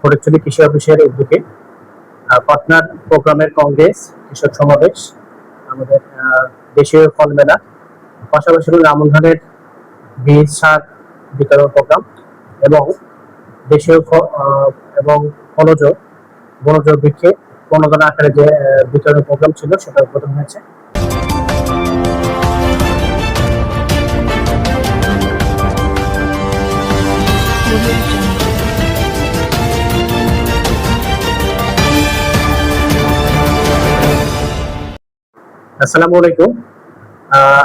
ফটিকছড়ি কৃষি অফিসের উদ্যোগে পার্টনার প্রোগ্রামের কংগ্রেস, কৃষক সমাবেশ, আমাদের দেশীয় ফল মেলা, পাশাপাশি আমন ধানের বীজ সার বিতরণ প্রোগ্রাম এবং দেশীয় এবং ফলজ বনজ বৃক্ষে প্রণোদনা আকারে যে বিতরণ প্রোগ্রাম ছিল সেটা উদ্বোধন হয়েছে। আসসালামু আলাইকুম।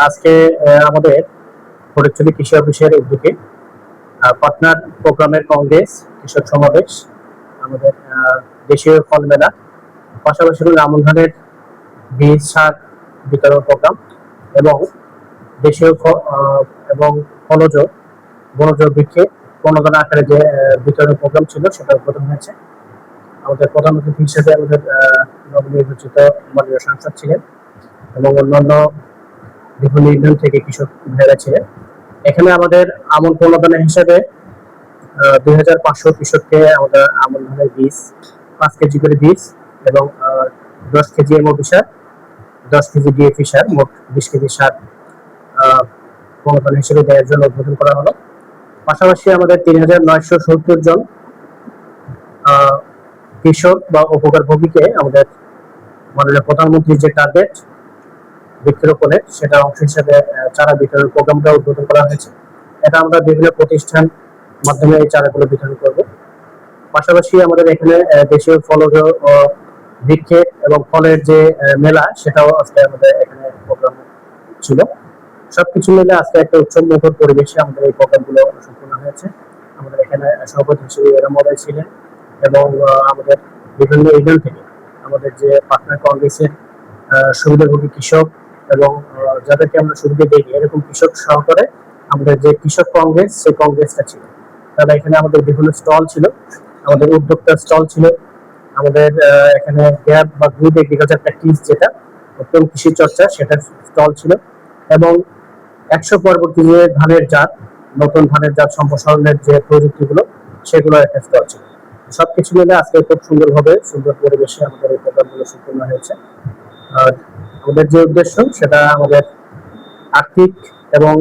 আজকে আমাদের ফটিকছড়ি কৃষি অফিসের উদ্যোগে পার্টনার প্রোগ্রামের কংগ্রেস, কৃষক সমাবেশ, আমাদের দেশীয় ফল মেলা, পাশাপাশি আমন ধানের বীজ সার বিতরণ প্রোগ্রাম এবং দেশীয় এবং ফলজ বনজ বৃক্ষে প্রণোদনা আকারে যে বিতরণ প্রোগ্রাম ছিল সেটা উদ্বোধন হয়েছে। আমাদের প্রধান অতিথি হিসেবে আমাদের নবনির্বাচিত মাননীয় সাংসদ ছিলেন এবং অন্যান্য বিভিন্ন ইউনিয়ন থেকে কৃষক ভাইরা ছিলেন। এখানে আমাদের আমন প্রণোদনা হিসেবে 2500 কৃষককে আমাদের আমন ধানের বীজ 5 কেজি করে বীজ এবং 10 কেজি এমওপি সার, 10 কেজি ডিএপি সার, মোট 20 কেজি সার প্রণোদনা হিসেবে দেওয়ার জন্য উদ্বোধন করা হলো। পাশাপাশি আমাদের 3970 জন কৃষক বা উপকারভোগীকে আমাদের মাননীয় প্রধানমন্ত্রীর যে টার্গেট বৃক্ষরোপণের সেটা অংশ হিসেবে চারা বিতরণ প্রোগ্রামটা উদ্বোধন করা হয়েছে। এটা আমরা বিভিন্ন প্রতিষ্ঠান মাধ্যমে এই চারাগুলো বিতরণ করব। পাশাপাশি আমাদের এখানে দেশীয় ফলজ বৃক্ষের এবং ফলের যে মেলা সেটাও আজকে আমাদের এখানে প্রোগ্রাম ছিল। সবকিছু মিলে আজকে একটা উৎসবমুখর পরিবেশে আমাদের এই প্রোগ্রামগুলো সম্পন্ন হয়েছে। আমাদের এখানে সভাপতি হিসেবে এরমদাই ছিলেন এবং আমাদের বিভিন্ন ইউনিয়ন থেকে আমাদের যে পার্টনার কংগ্রেসের সুবিধাভোগী কৃষক এবং যাদেরকে আমরা সুবিধা দিই এরকম কৃষক সহকারে আমাদের যে কৃষক কংগ্রেস সেই কংগ্রেসটা ছিল। তাহলে এখানে আমাদের বিভিন্ন স্টল ছিল, আমাদের উদ্যোক্তা স্টল ছিল, আমাদের এখানে গ্যাপ বা গুড এগ্রিকালচার প্র্যাকটিস যেটা উত্তম কৃষি চর্চা সেটার স্টল ছিল এবং 100 পরবর্তী যে ধানের জাত, নতুন ধানের জাত সম্প্রসারণের যে প্রযুক্তিগুলো সেগুলো একটা স্টল ছিল। সবকিছু মিলে আজকে খুব সুন্দরভাবে সুন্দর পরিবেশে আমাদের এই প্রোগ্রামগুলো সম্পন্ন হয়েছে। আমাদের যে উদ্দেশ্য সেটা আমাদের আর্থিক এবং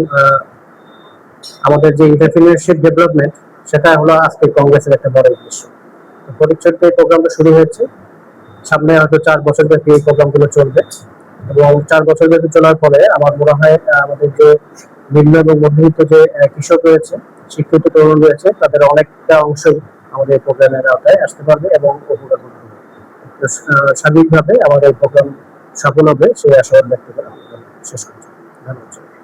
আমাদের যে এন্টারপ্রেনিয়রশিপ ডেভেলপমেন্ট সেটা হলো আজকে কংগ্রেসের একটা বড় উদ্দেশ্য। ফটিকছড়িতে এই প্রোগ্রামটা শুরু হয়েছে, সামনে হয়তো 4 বছর ব্যাপী এই প্রোগ্রামগুলো চলবে এবং 4 বছর ব্যাপী চলার পরে আমার মনে হয় আমাদের যে নিম্ন এবং মধ্যবিত্ত যে কৃষক রয়েছে, শিক্ষিত তরুণ রয়েছে, তাদের অনেকটা অংশ আমাদের এই প্রোগ্রামের আওতায় আসতে পারবে এবং উপকার করতে পারবে। স্বাভাবিকভাবে আমাদের এই প্রোগ্রাম সফল হবে সেই আশাবাদ ব্যক্ত করে শেষ করছি। ধন্যবাদ।